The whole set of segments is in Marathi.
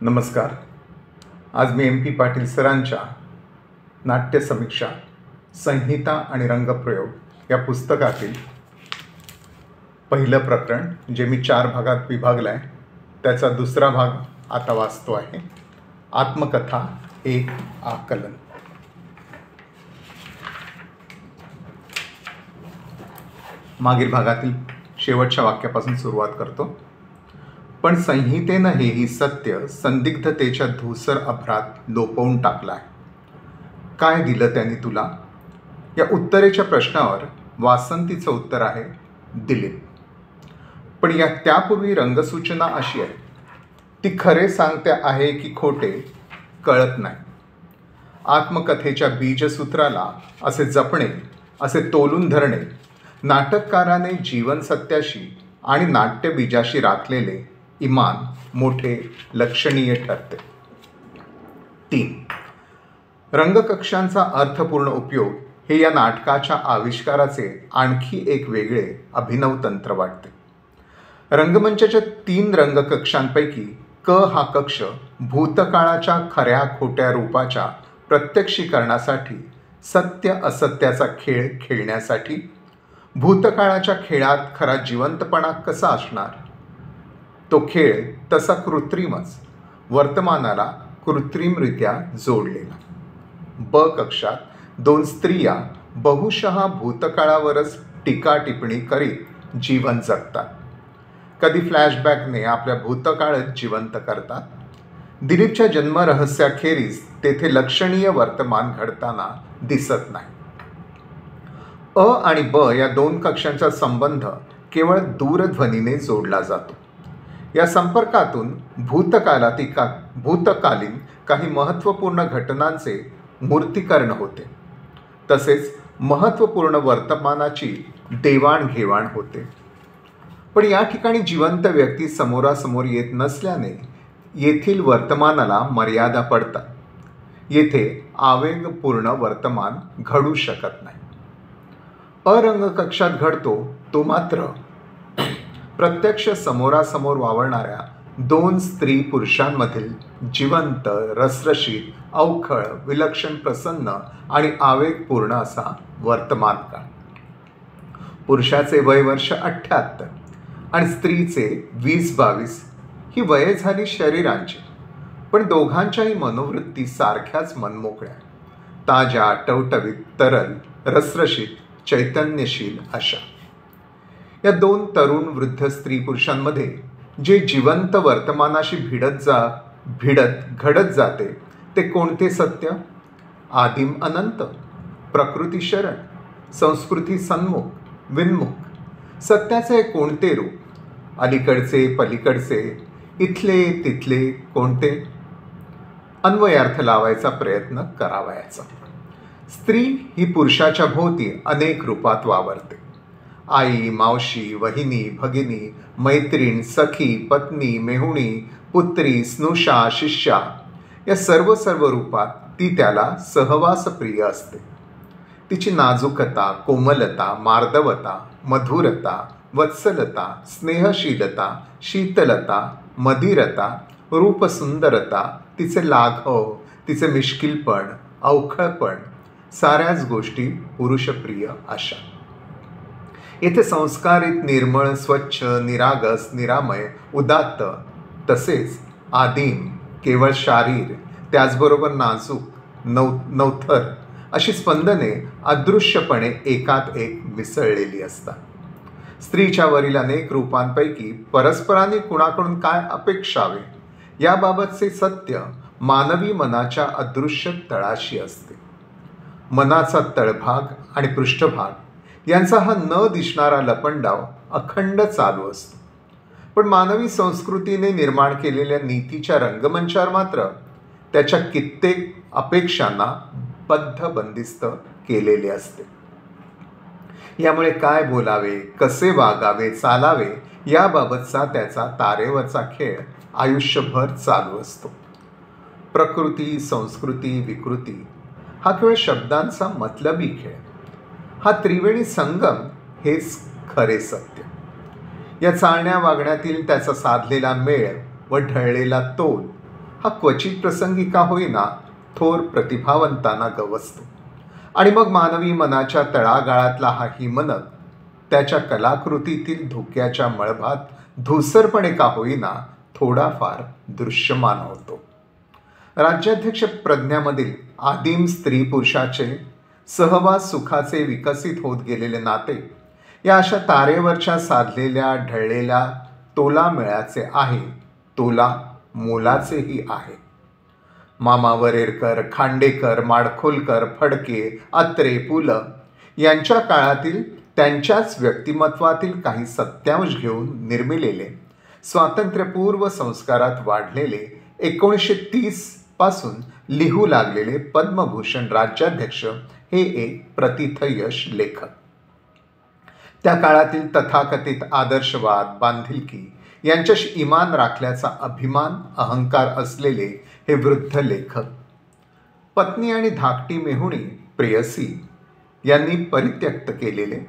नमस्कार. आज मी MP पाटील सरांच्या नाट्य समीक्षा संहिता आणि रंगप्रयोग या पुस्तकातील पहिलं प्रकरण, जे मी 4 भागात विभागलं आहे, त्याचा दुसरा भाग आता वाचतो आहे. आत्मकथा एक आकलन. मागील भागातील शेवटच्या वाक्यापासून सुरुवात करतो. पण संहितेनं हेही सत्य संदिग्धतेच्या धूसर अभ्रात लोपवून टाकलं आहे. काय दिलं त्यांनी तुला? या उत्तरेच्या प्रश्नावर वासंतीचं उत्तर आहे दिलीप. पण त्यापूर्वी रंगसूचना अशी आहे, ती खरे सांगते आहे की खोटे कळत नाही. आत्मकथेच्या बीजसूत्राला असे जपणे, असे तोलून धरणे नाटककाराने जीवन सत्याशी आणि नाट्यबीजाशी राखलेले इमान मोठे लक्षणीय ठरते. 3. रंगकक्षांचा अर्थपूर्ण उपयोग हे या नाटकाच्या आविष्काराचे आणखी एक वेगळे अभिनव तंत्र वाटते. रंगमंचाच्या 3 रंगकक्षांपैकी क हा कक्ष भूतकाळाच्या खऱ्या खोट्या रूपाच्या प्रत्यक्षीकरणासाठी, सत्य असत्याचा खेळ खेळण्यासाठी. भूतकाळाच्या खेळात खरा जिवंतपणा कसा असणार? तो खेळ तसा कृत्रिमच, वर्तमानाला कृत्रिमरित्या जोडलेला. ब कक्षात 2 स्त्रिया बहुशः भूतकाळावरच टीका टिप्पणी करीत जीवन जगतात. कधी फ्लॅशबॅकने आपल्या भूतकाळच जिवंत करतात. दिलीपच्या जन्मरहस्याखेरीज तेथे लक्षणीय वर्तमान घडताना दिसत नाही. अ आणि ब या 2 कक्षांचा संबंध केवळ दूरध्वनीने जोडला जातो. या संपर्कातून भूतकालीन काही महत्त्वपूर्ण घटनांचे मूर्तीकरण होते, तसेच महत्त्वपूर्ण वर्तमानाची देवाणघेवाण होते. पण या ठिकाणी जिवंत व्यक्ती समोरासमोर येत नसल्याने येथील वर्तमानाला मर्यादा पडतात. येथे आवेगपूर्ण वर्तमान घडू शकत नाही. अरंगकक्षात घडतो तो मात्र प्रत्यक्ष समोरासमोर वावरणाऱ्या 2 स्त्री पुरुषांमधील जिवंत, रसरशीत, अवखळ, विलक्षण, प्रसन्न आणि आवेगपूर्ण असा वर्तमान काळ. पुरुषाचे वय वर्ष 78 आणि स्त्रीचे 20-22 ही वये झाली शरीरांची, पण दोघांच्याही मनोवृत्ती सारख्याच मनमोकळ्या, ताज्या, टवटवीत, तरल, रसरशीत, चैतन्यशील अशा. या 2 तरुण वृद्ध स्त्री पुरुषांमध्ये जे जिवंत वर्तमानाशी भिडत घडत जाते ते कोणते सत्य? आदिम अनंत, प्रकृती शरण, संस्कृती सन्मुख, विन्मुख. सत्याचे कोणते रूप? अलीकडचे, पलीकडचे, इथले, तिथले कोणते? अन्वयार्थ लावायचा प्रयत्न करावयाचा. स्त्री ही पुरुषाच्या भोवती अनेक रूपात वावरते. आई, मावशी, वहिनी, भगिनी, मैत्रीण, सखी, पत्नी, मेहुणी, पुत्री, स्नुषा, शिष्या या सर्व रूपात ती त्याला सहवासप्रिय असते. तिची नाजूकता, कोमलता, मार्दवता, मधुरता, वत्सलता, स्नेहशीलता, शीतलता, मदिरता, रूपसुंदरता, तिचे लाघव, तिचे मिश्किलपण, अवखळपण, साऱ्याच गोष्टी पुरुषप्रिय अशा. येथे संस्कारित, निर्मळ, स्वच्छ, निरागस, निरामय, उदात्त, तसेच आदिम, केवळ शारीर, त्याचबरोबर नाजूक, नवथर अशी स्पंदने अदृश्यपणे एकात एक मिसळलेली असतात. स्त्रीच्या वरील अनेक रूपांपैकी परस्परांनी कुणाकडून काय अपेक्षावे याबाबतचे सत्य मानवी मनाच्या अदृश्य तळाशी असते. मनाचा तळभाग आणि पृष्ठभाग यांचा हा न दिसणारा लपंडाव अखंड चालू असतो. पण मानवी संस्कृतीने निर्माण केलेल्या नीतीच्या रंगमंचावर मात्र त्याच्या कित्येक अपेक्षांना बंदिस्त केलेले असते. यामुळे काय बोलावे, कसे वागावे, चालावे याबाबतचा त्याचा तारेवरचा खेळ आयुष्यभर चालू असतो. प्रकृती, संस्कृती, विकृती हा केवळ शब्दांचा मतलबी खेळ. हा त्रिवेणी संगम हेच खरे सत्य. या चालण्या वागण्यातील त्याचा साधलेला मेळ व ढळलेला तोल हा क्वचित प्रसंगी का होईना थोर प्रतिभावंतांना गवसतो आणि मग मानवी मनाच्या तळागाळातला हा हिमनग त्याच्या कलाकृतीतील धुक्याच्या मळभात धूसरपणे का होईना थोडाफार दृश्यमान होतो. राज्याध्यक्ष प्रज्ञामधील आदिम स्त्री पुरुषाचे सहवास सुखाचे विकसित होत गेलेले नाते या अशा तारेवरच्या साधलेल्या ढळलेल्या तोलामेळ्याचे आहे, तोला मोलाचेही आहे. मामा वरेरकर, खांडेकर, माडखोलकर, फडके, अत्रे, पु ल यांच्या काळातील त्यांच्याच व्यक्तिमत्वातील काही सत्यांश घेऊन निर्मिलेले, स्वातंत्र्यपूर्व संस्कारात वाढलेले 1930 पासून लिहू लागलेले पद्मभूषण राज्याध्यक्ष हे एक प्रतिथयश लेखक. त्या काळातील तथाकथित आदर्शवाद, बांधिलकी यांच्याशी इमान राखल्याचा अभिमान, अहंकार असलेले हे वृद्ध लेखक पत्नी आणि धाकटी मेहुणी प्रेयसी यांनी परित्यक्त केलेले,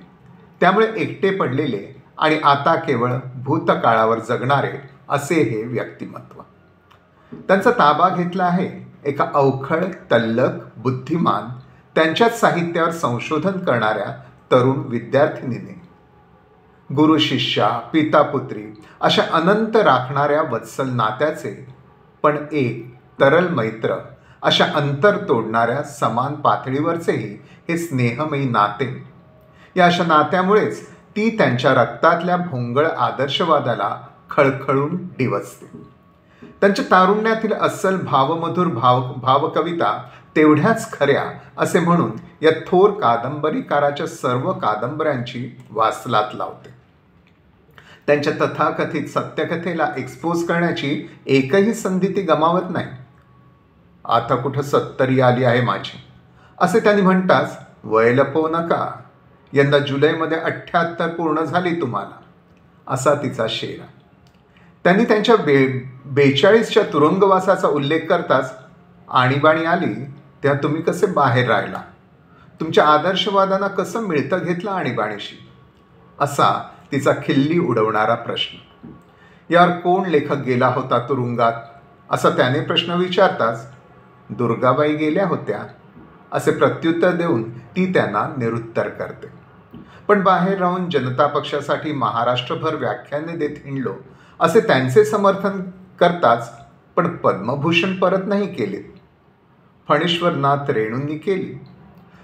त्यामुळे एकटे पडलेले आणि आता केवळ भूतकाळावर जगणारे असे हे व्यक्तिमत्व. त्यांचा ताबा घेतला आहे एका अवखळ, तल्लख, बुद्धिमान, त्यांच्याच साहित्यावर संशोधन करणाऱ्या तरुण विद्यार्थिनीने. गुरु शिष्या, पिता पुत्री अशा अनंत राखणाऱ्या वत्सल नात्याचे, पण एक तरल मैत्र अशा अंतर तोडणाऱ्या समान पातळीवरचेही हे स्नेहमयी नाते. या अशा नात्यामुळेच ती त्यांच्या रक्तातल्या भोंगळ आदर्शवादाला खळखळून डिवचते. त्यांच्या तारुण्यातील अस्सल भावमधुर भावकविता तेवढ्याच खऱ्या असे म्हणून या थोर कादंबरीकाराच्या सर्व कादंबऱ्यांची वासलात लावते. त्यांच्या तथाकथित सत्यकथेला एक्सपोज करण्याची एकही संधी ती गमावत नाही. आता कुठं 70 आली आहे माझी असे त्यांनी म्हणताच, वय लपवू नका, यंदा जुलैमध्ये 78 पूर्ण झाली तुम्हाला, असा तिचा शेरा. त्यांनी त्यांच्या 42च्या तुरुंगवासाचा उल्लेख करताच, आणीबाणी आली तेव्हा तुम्ही कसे बाहेर राहिला, तुमच्या आदर्शवादांना कसं मिळतं घेतलं आणीबाणीशी, असा तिचा खिल्ली उडवणारा प्रश्न. यावर कोण लेखक गेला होता तुरुंगात असा त्याने प्रश्न विचारताच, दुर्गाबाई गेल्या होत्या असे प्रत्युत्तर देऊन ती त्यांना निरुत्तर करते. पण बाहेर राहून जनता पक्षासाठी महाराष्ट्रभर व्याख्याने देत हिंडलो असे त्यांचे समर्थन करताच, पण पद्मभूषण परत नाही केले. फणीश्वरनाथ रेणूंनी केली,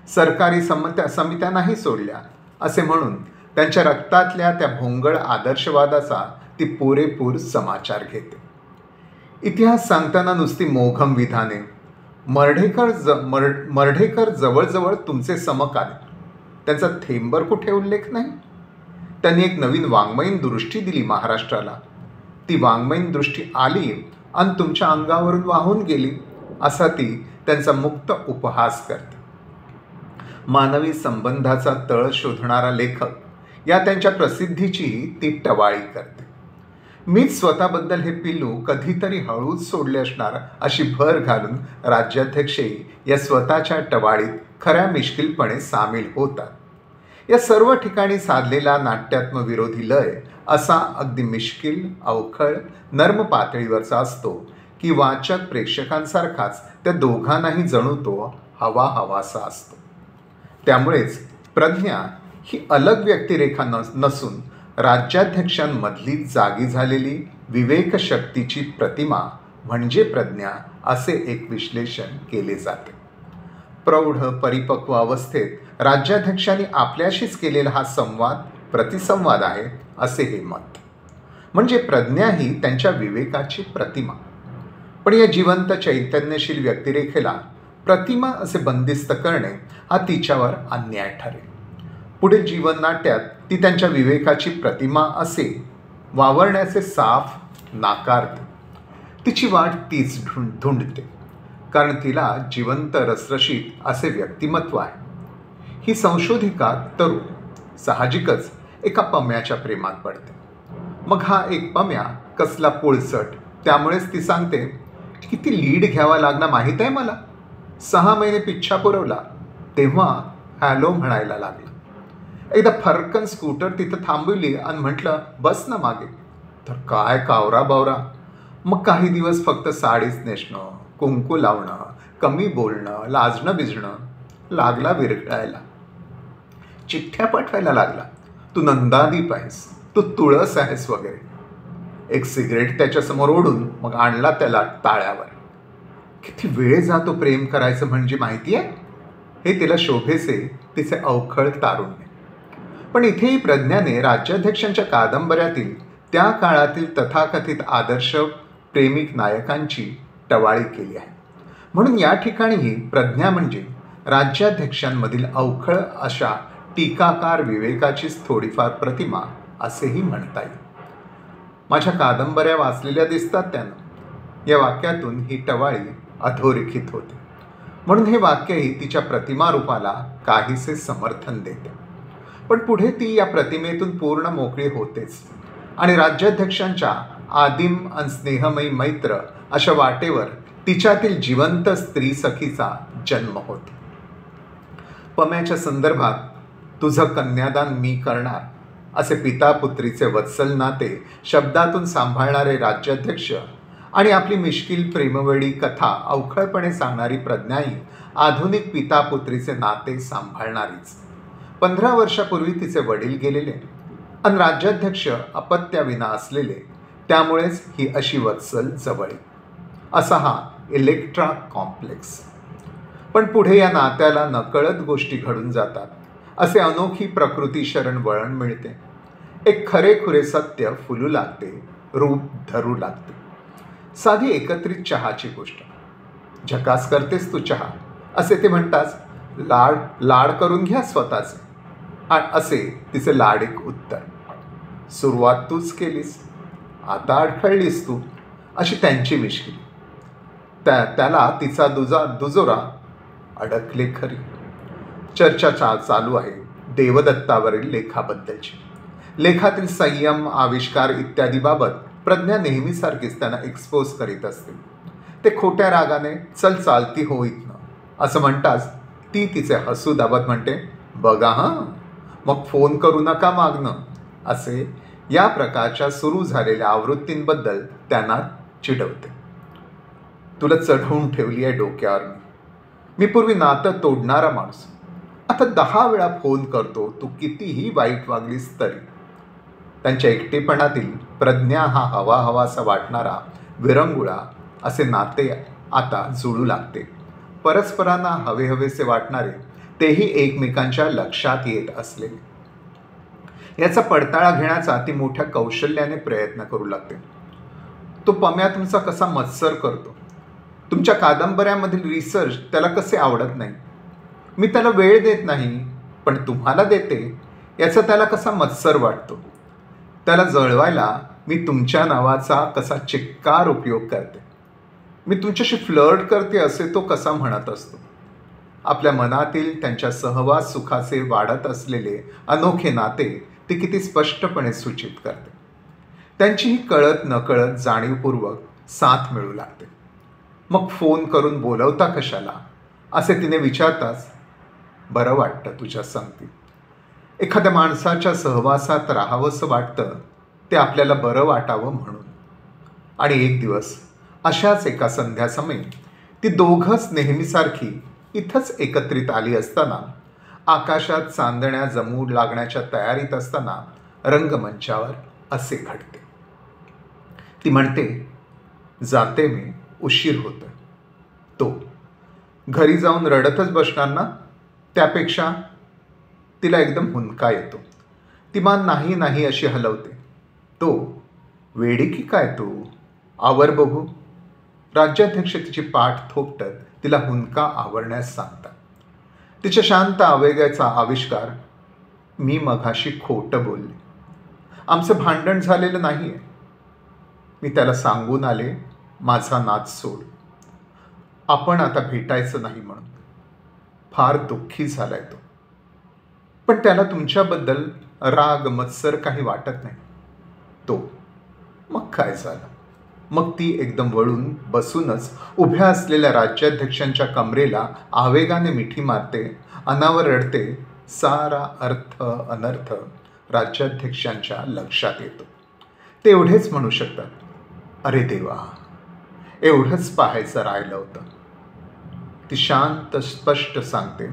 सरकारी समित्या नाही सोडल्या असे म्हणून त्यांच्या रक्तातल्या त्या भोंगळ आदर्शवादाचा ती पुरेपूर समाचार घेते. इतिहास सांगताना नुसती मोघम विधाने, मर्ढेकर जवळजवळ तुमचे समकालीन, त्यांचा थेंबर कुठे उल्लेख नाही. त्यांनी एक नवीन वाङ्मयीन दृष्टी दिली महाराष्ट्राला, ती वाङ्मयीन दृष्टी आली आणि तुमच्या अंगावरून वाहून गेली असा ती त्यांचा मुक्त उपहास करते. मानवी संबंधाचा तळ शोधणारा लेखक या त्यांच्या प्रसिद्धीचीही ती टवाळी करते. मीच स्वतःबद्दल हे पिल्लू कधीतरी हळूच सोडले असणार अशी भर घालून राज्याध्यक्षही या स्वतःच्या टवाळीत खऱ्या मिश्किलपणे सामील होतात. या सर्व ठिकाणी साधलेला नाट्यात्म विरोधी लय असा अगदी मिश्किल, अवखळ, नर्म पातळीवरचा असतो की वाचक प्रेक्षकांसारखाच त्या दोघांनाही जणू तो हवासा असतो. त्यामुळेच प्रज्ञा ही अलग व्यक्तिरेखा नसून राज्याध्यक्षांमधली जागी झालेली विवेकशक्तीची प्रतिमा म्हणजे प्रज्ञा असे एक विश्लेषण केले जाते. प्रौढ परिपक्व अवस्थेत राज्याध्यक्षांनी आपल्याशीच केलेला हा संवाद प्रतिसंवाद आहे असे हे मत. म्हणजे प्रज्ञा ही त्यांच्या विवेकाची प्रतिमा. पण या जिवंत चैतन्यशील व्यक्तिरेखेला प्रतिमा असे बंदिस्त करणे हा तिच्यावर अन्याय ठरेल. पुढील जीवननाट्यात ती त्यांच्या विवेकाची प्रतिमा असे वावरण्याचे साफ नाकारते. तिची वाट तीच धुंडते, कारण तिला जिवंत रसरशीत असे व्यक्तिमत्व आहे. ही संशोधिका तरुण साहजिकच एका पम्याच्या प्रेमात पडते. मग हा एक पम्या कसला पोळसट, त्यामुळेच ती सांगते, किती लीड घ्यावा लागणार माहीत आहे मला. 6 महिने पिच्छा पुरवला तेव्हा हॅलो म्हणायला लागला. एकदा फरकन स्कूटर तिथं थांबवली आणि म्हटलं, बस ना मागे. तर काय कावरा बावरा, मग काही दिवस फक्त साडीच नेसणं, कुंकू लावणं, कमी बोलणं, लाजणं बिजणं लागला विरघळायला. चिठ्ठ्या पाठवायला लागला, तू नंदादीप आहेस, तू तुळस आहेस वगैरे. एक सिगरेट त्याच्यासमोर ओढून मग आणला त्याला ताळ्यावर. किती वेळ जातो प्रेम करायचं म्हणजे माहिती आहे, हे तिला शोभेसे तिचे अवखळ तारुण्य. पण इथेही प्रज्ञाने राज्याध्यक्षांच्या कादंबऱ्यातील त्या काळातील तथाकथित आदर्श प्रेमिक नायकांची टवाळी केली आहे. म्हणून या ठिकाणीही प्रज्ञा म्हणजे राज्याध्यक्षांमधील अवखळ अशा टीकाकार विवेकाचीच थोडीफार प्रतिमा असेही म्हणता येईल. माझ्या कादंबऱ्या वाचलेल्या दिसतात त्यानं. या वाक्यातून ही टवाळी अधोरेखित होते. म्हणून हे वाक्यही तिच्या प्रतिमा रूपाला काहीसे समर्थन देते. पण पुढे ती या प्रतिमेतून पूर्ण मोकळी होतेच आणि राज्याध्यक्षांच्या आदिम आणि स्नेहमयी मैत्र अशा वाटेवर तिच्यातील जिवंत स्त्री सखीचा जन्म होतो. पम्याच्या संदर्भात तुझं कन्यादान मी करणार असे पिता पुत्रीचे वत्सल नाते शब्दातून सांभाळणारे राज्याध्यक्ष आणि आपली मिश्किल प्रेमवेडी कथा अवखळपणे सांगणारी प्रज्ञाही आधुनिक पिता पुत्रीचे नाते सांभाळणारीच. 15 वर्षापूर्वी तिचे वडील गेलेले आणि राज्याध्यक्ष अपत्याविना असलेले, त्यामुळेच ही अशी वत्सल जवळी. असा हा इलेक्ट्रा कॉम्प्लेक्स. पण पुढे या नात्याला नकळत गोष्टी घडून जातात. असे अनोखी प्रकृती शरण वळण मिळते. एक खरेखुरे सत्य फुलू लागते, रूप धरू लागते. साधी एकत्रित चहाची गोष्ट. झकास करतेस तू चहा असे ते म्हणताच, लाड करून घ्या स्वतःचे असे तिचे लाडिक उत्तर. सुरुवात तूच केलीस, आता अडखळलीस तू अशी त्यांची मिश्किल. त्याला तिचा दुजोरा अडकले खरी. चर्चा चालू आहे देवदत्तावरील लेखाबद्दलची. लेखातील संयम, आविष्कार इत्यादीबाबत प्रज्ञा नेहमीसारखीच त्यांना एक्सपोज करीत असते. ते खोट्या रागाने चल चालती हो इथनं असं म्हणताच ती तिचे हसू दाबत म्हणते, बघा हां, मग फोन करू नका मागणं असे या प्रकारच्या सुरू झालेल्या आवृत्तींबद्दल त्यांना चिडवते. तुला चढवून ठेवली आहे डोक्यावर मी पूर्वी नातं तोडणारा माणूस. आता 10 वेळा फोन करतो, तू कितीही वाईट वागलीस तरी. त्यांच्या एकटेपणातील प्रज्ञा हा हवाहवासा वाटणारा विरंगुळा असे नाते आता जुळू लागते. परस्परांना हवेहवेसे वाटणारे, तेही एकमेकांच्या लक्षात येत असलेले. याचा पडताळा घेण्याचा ती मोठ्या कौशल्याने प्रयत्न करू लागते. तो पम्या तुमचा कसा मत्सर करतो. तुमच्या कादंबऱ्यामधील रिसर्च त्याला कसे आवडत नाही. मी त्याला वेळ देत नाही, पण तुम्हाला देते याचा त्याला कसा मत्सर वाटतो. त्याला जळवायला मी तुमच्या नावाचा कसा चिक्कार उपयोग करते. मी तुमच्याशी फ्लर्ट करते असे तो कसा म्हणत असतो. आपल्या मनातील त्यांच्या सहवास सुखाचे वाढत असलेले अनोखे नाते ती किती स्पष्टपणे सूचित करते. त्यांचीही कळत नकळत जाणीवपूर्वक साथ मिळू लागते. मग फोन करून बोलवता कशाला असे तिने विचारताच, बरं वाटतं तुझ्या संगतीत. एखाद्या माणसाच्या सहवासात राहावंसं वाटतं, ते आपल्याला बरं वाटावं म्हणून. आणि एक दिवस अशाच एका संध्यासमयी ती दोघंच नेहमीसारखी इथंच एकत्रित आली असताना, आकाशात चांदण्या जमू लागण्याच्या तयारीत असताना रंगमंचावर असे घडते. ती म्हणते, जाते मी, उशीर होतोय. तो घरी जाऊन रडतच बसणार ना. त्यापेक्षा तिला एकदम हुंदका येतो. ती मान नाही नाही अशी हलवते. तो, वेडी की काय तू, आवर बघू. राज्याध्यक्ष तिची पाठ थोपटत तिला हुंदका आवरण्यास सांगतात. तिच्या शांत आवेगाचा आविष्कार, मी मघाशी खोटं बोलले. आमचं भांडण झालेलं नाही आहे. मी त्याला सांगून आले, माझा नाच सोड. आपण आता भेटायचं नाही म्हणून. फार दुःखी झालाय तो. पण त्याला तुमच्याबद्दल राग मत्सर काही वाटत नाही. तो, मग काय झालं. मग ती एकदम वळून बसूनच उभ्या असलेल्या राज्याध्यक्षांच्या कमरेला आवेगाने मिठी मारते, अनावर रडते. सारा अर्थ अनर्थ राज्याध्यक्षांच्या लक्षात येतो. ते एवढेच म्हणू शकतात, अरे देवा, एवढंच पाहायचं राहिलं होतं. ती शांत स्पष्ट सांगते,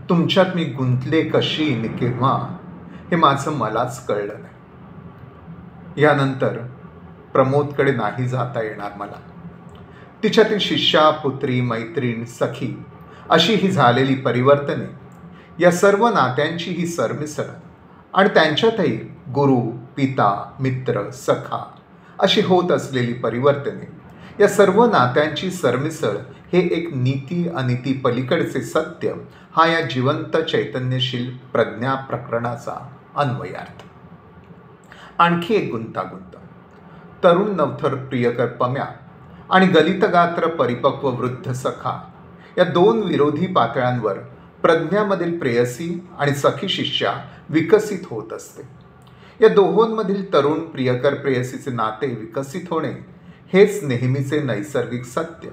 तुमच्यात मी गुंतले कशी आणि केव्हा हे माझं मलाच कळलं नाही. यानंतर प्रमोदकडे नाही जाता येणार मला. तिच्यातील शिष्या, पुत्री, मैत्रीण, सखी अशी ही झालेली परिवर्तने, या सर्व नात्यांची ही सरमिसळ आणि त्यांच्यातही गुरु, पिता, मित्र, सखा अशी होत असलेली परिवर्तने, या सर्व नात्यांची सरमिसळ हे एक नीती अनिती पलीकडचे सत्य हा या जिवंत चैतन्यशील प्रज्ञा प्रकरणाचा अन्वयार्थ. आणखी एक गुंतागुंत. तरुण नवथर प्रियकर पम्या आणि गलितगात्र परिपक्व वृद्ध सखा या दोन विरोधी पातळ्यांवर प्रज्ञामधील प्रेयसी आणि सखी शिष्या विकसित होत असते. या दोहोंमधील तरुण प्रियकर प्रेयसीचे नाते विकसित होणे हेच नेहमीचे नैसर्गिक सत्य.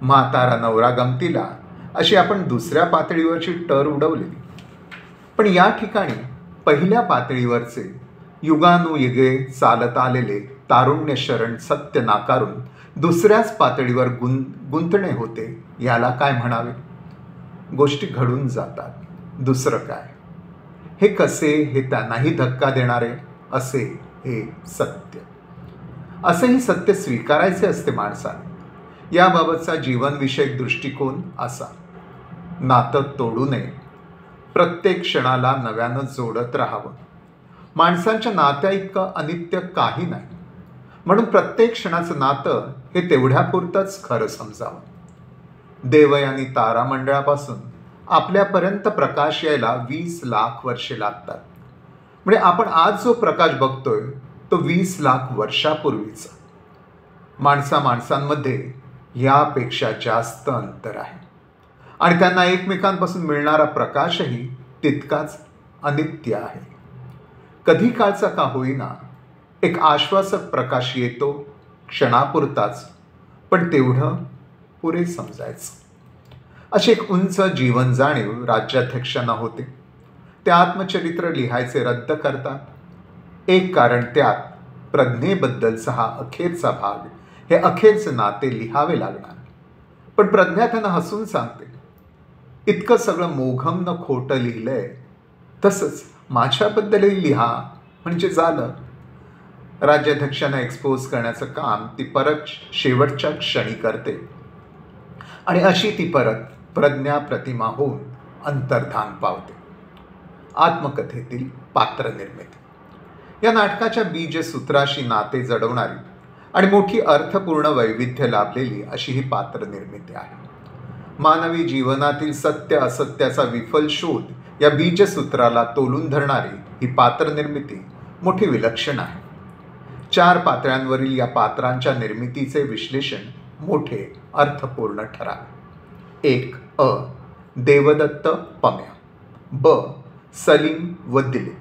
म्हातारा नवरा गमतीला अशी आपण दुसऱ्या पातळीवरची टर उडवलेली. पण या ठिकाणी पहिल्या पातळीवरचे युगानुयुगे चालत आलेले तारुण्य शरण सत्य नाकारून दुसऱ्याच पातळीवर गुंतणे होते. याला काय म्हणावे? गोष्टी घडून जातात, दुसरं काय. हे कसे हे त्यांनाही धक्का देणारे असे हे सत्य. असेही सत्य स्वीकारायचे असते माणसाने. याबाबतचा जीवनविषयक दृष्टिकोन असा: नातं तोडू नये, प्रत्येक क्षणाला नव्यानं जोडत राहावं. माणसांच्या नात्या इतकं अनित्य काही नाही, म्हणून प्रत्येक क्षणाचं नातं हे तेवढ्यापुरतंच खरं समजावं. देवयानी तारामंडळापासून आपल्यापर्यंत प्रकाश यायला 20 लाख वर्षे लागतात. म्हणजे आपण आज जो प्रकाश बघतोय तो 20 लाख वर्षापूर्वीचा. माणसांमध्ये यापेक्षा जास्त अंतर आहे आणि त्यांना एकमेकांपासून मिळणारा प्रकाशही तितकाच अनित्य आहे. कधी काळचा का होईना एक आश्वासक प्रकाश येतो, क्षणापुरताच, पण तेवढं पुरे समजायचं. अशी एक उंच जीवन जाणीव राज्याध्यक्षांना होते. ते आत्मचरित्र लिहायचे रद्द करतात. एक कारण त्यात प्रज्ञेबद्दलचा हा अखेरचा भाग, हे अखेरचे नाते लिहावे लागणार. पण प्रज्ञा त्यांना हसून सांगते, इतकं सगळं मोघम न खोटं लिहिलंय, तसंच माझ्याबद्दलही लिहा म्हणजे झालं. राज्याध्यक्षांना एक्सपोज करण्याचं काम ती परत शेवटच्या क्षणी करते आणि अशी ती परत प्रज्ञा प्रतिमा होऊन अंतर्धान पावते. आत्मकथेतील पात्र निर्मिती. या नाटकाच्या बीजसूत्राशी नाते जडवणारी आणि मोठी अर्थपूर्ण वैविध्य लाभलेली अशी ही पात्र निर्मिती आहे. मानवी जीवनातील सत्य असत्याचा विफल शोध या बीजसूत्राला तोलून धरणारी ही पात्र निर्मिती मोठी विलक्षण आहे. 4 पातळ्यांवरील या पात्रांच्या निर्मितीचे विश्लेषण मोठे अर्थपूर्ण ठरावे. 1. देवदत्त, पम्या. ब. सलीम व दिलीप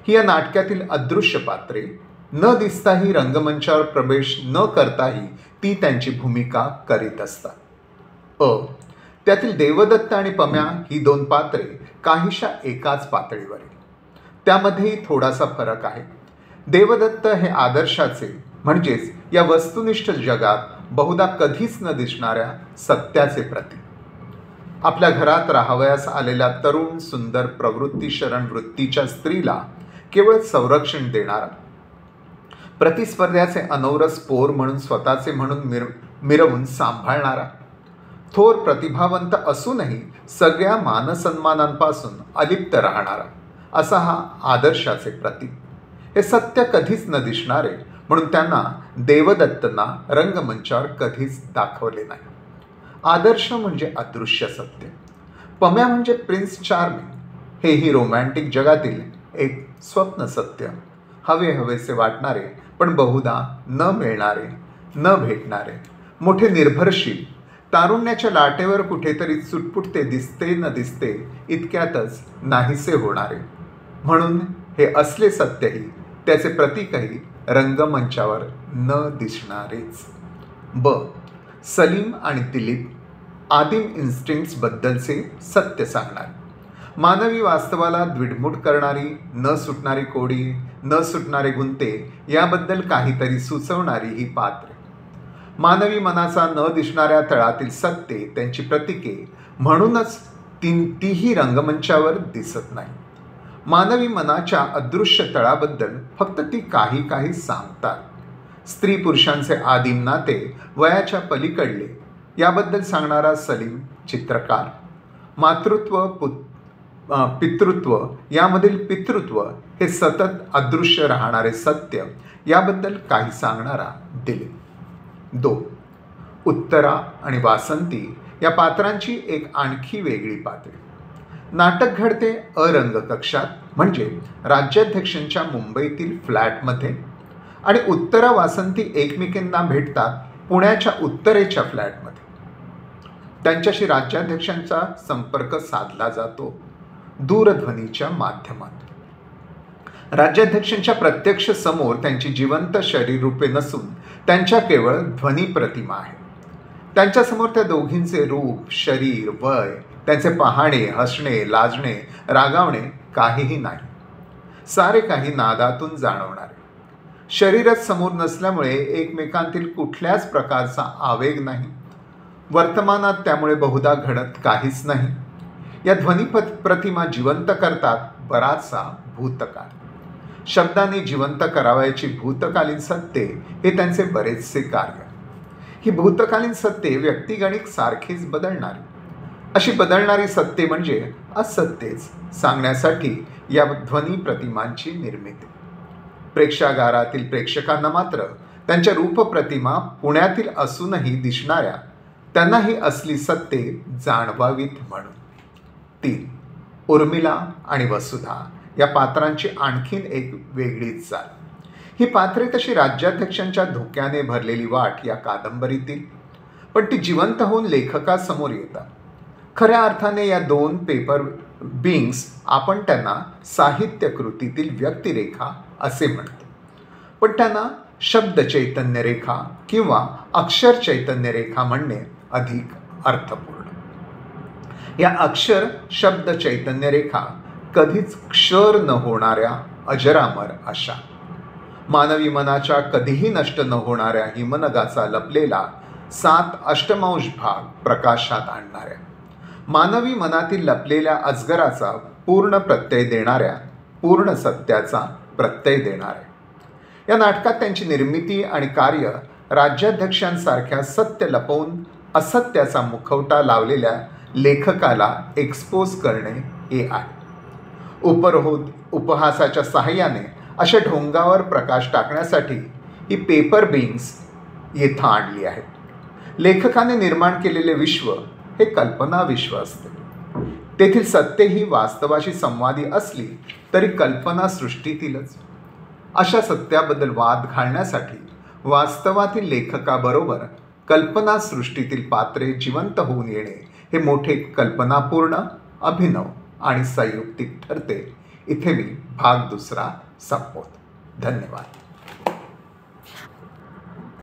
ही या नाटकातील अदृश्य पात्रे. न दिसताही रंगमंचावर प्रवेश न करताही ती त्यांची भूमिका करीत असतात. त्यातील देवदत्त आणि पम्या ही 2 पात्रे काहीशा एकाच पातळीवरील. त्यामध्येही थोडासा फरक आहे. देवदत्त हे आदर्शाचे म्हणजेच या वस्तुनिष्ठ जगात बहुधा कधीच न दिसणाऱ्या सत्याचे प्रतीक. आपल्या घरात राहावयास आलेल्या तरुण सुंदर प्रवृत्तीशरण वृत्तीच्या स्त्रीला केवळ संरक्षण देणारा, प्रतिस्पर्ध्याचे अनौरस पोर म्हणून स्वतःचे म्हणून मिरवून सांभाळणारा, थोर प्रतिभावंत असूनही सगळ्या मानसन्मानांपासून अलिप्त राहणारा, असा हा आदर्शाचे प्रतीक. हे सत्य कधीच न दिसणारे म्हणून त्यांना देवदत्तना रंगमंचावर कधीच दाखवले नाही. आदर्श म्हणजे अदृश्य सत्य. पम्या म्हणजे प्रिन्स चार्मिंग. हेही रोमॅन्टिक जगातील एक स्वप्न सत्य. हवेसे वाटणारे पण बहुधा न मिळणारे, न भेटणारे, मोठे निर्भरशील, तारुण्याच्या लाटेवर कुठेतरी चुटपुटते दिसते न दिसते इतक्यातच नाहीसे होणारे. म्हणून हे असले सत्यही, त्याचे प्रतीकही रंगमंचावर न दिसणारेच. ब. सलीम आणि दिलीप आदिम इन्स्टिंक्ट्सबद्दलचे सत्य सांगणार. मानवी वास्तवाला द्विडमूड करणारी, न सुटणारी कोडी, न सुटणारे गुंते याबद्दल काहीतरी सुचवणारी ही पात्रे. मानवी मनाचा न दिसणाऱ्या तळातील सत्ये, त्यांची प्रतीके, म्हणूनच तीही रंगमंचावर दिसत नाही. मानवी मनाच्या अदृश्य तळाबद्दल फक्त ती काही सांगतात. स्त्री पुरुषांचे आदिम नाते, वयाच्या पलीकडले याबद्दल सांगणारा सलीम चित्रकार, मातृत्व पितृत्व यामधील पितृत्व हे सतत अदृश्य राहणारे सत्य याबद्दल काही सांगणारा दिलीप. 2. उत्तरा आणि वासंती या पात्रांची एक आणखी वेगळी पात्रे. नाटक घडते अरंग कक्षात, म्हणजे राज्याध्यक्षांच्या मुंबईतील फ्लॅटमध्ये, आणि उत्तरा वासंती एकमेकींना भेटतात पुण्याच्या उत्तरेच्या फ्लॅटमध्ये. त्यांच्याशी राज्याध्यक्षांचा संपर्क साधला जातो दूरध्वनीच्या माध्यमातून. राज्याध्यक्षांच्या प्रत्यक्ष समोर त्यांची जिवंत शरीर रूपे नसून त्यांच्या केवळ ध्वनी प्रतिमा आहे. त्यांच्यासमोर त्या दोघींचे रूप, शरीर, वय, त्यांचे पाहणे, हसणे, लाजणे, रागावणे काहीही नाही. सारे काही नादातून जाणवणारे. शरीरच समोर नसल्यामुळे एकमेकांतील कुठल्याच प्रकारचा आवेग नाही. वर्तमानात त्यामुळे बहुधा घडत काहीच नाही. या ध्वनी प्रतिमा जिवंत करतात बराचसा भूतकाळ. शब्दाने जिवंत करावयाची भूतकालीन सत्ये हे त्यांचे बरेचसे कार्य. ही भूतकालीन सत्ये व्यक्तिगणिक सारखीच बदलणारी. अशी बदलणारी सत्ये म्हणजे असत्तेच सांगण्यासाठी या ध्वनी प्रतिमांची निर्मिती. प्रेक्षागारातील प्रेक्षकांना मात्र त्यांच्या रूपप्रतिमा पुण्यातील असूनही दिसणाऱ्या त्यांना ही असली सत्ये जाणवावीत म्हणून. 3. उर्मिला आणि वसुधा या पात्रांची आणखीन एक वेगळीच चाल. ही पात्रे तशी राज्याध्यक्षांच्या धोक्याने भरलेली वाट या कादंबरीतील, पण ती जिवंत होऊन लेखकासमोर येतात. खऱ्या अर्थाने या 2 पेपर बिंग्स आपण त्यांना साहित्यकृतीतील व्यक्तिरेखा असे म्हणतो, पण त्यांना शब्द चैतन्यरेखा किंवा अक्षर चैतन्यरेखा म्हणणे अधिक अर्थपूर्ण. या अक्षर शब्द चैतन्यरेखा कधीच क्षर न होणाऱ्या अजरामर अशा, मानवी मनाच्या कधीही नष्ट न होणाऱ्या हिमनगाचा लपलेला 7 अष्टमांश भाग प्रकाशात आणणाऱ्या, मानवी मनातील लपलेल्या अजगराचा पूर्ण प्रत्यय देणाऱ्या, पूर्ण सत्याचा प्रत्यय देणाऱ्या. या नाटकात त्यांची निर्मिती आणि कार्य राज्याध्यक्षांसारख्या सत्य लपवून असत्याचा मुखवटा लावलेल्या लेखकाला एक्सपोज करणे हे आहे. उपहासाच्या सहाय्याने अशा ढोंगावर प्रकाश टाकण्यासाठी ही पेपर बिंग्स येथे आणली आहेत. लेखकाने निर्माण केलेले विश्व हे कल्पना विश्व असते. तेथील सत्य ही वास्तवाशी संवादी असली तरी कल्पना सृष्टीतीलच. अशा सत्याबद्दल वाद घालण्यासाठी वास्तवातील लेखकाबरोबर कल्पना सृष्टीतील पात्रे जिवंत होऊन येणे हे मोठे कल्पनापूर्ण, अभिनव आणि संयुक्तिक ठरते. इथे मी भाग 2 संपवतो. धन्यवाद.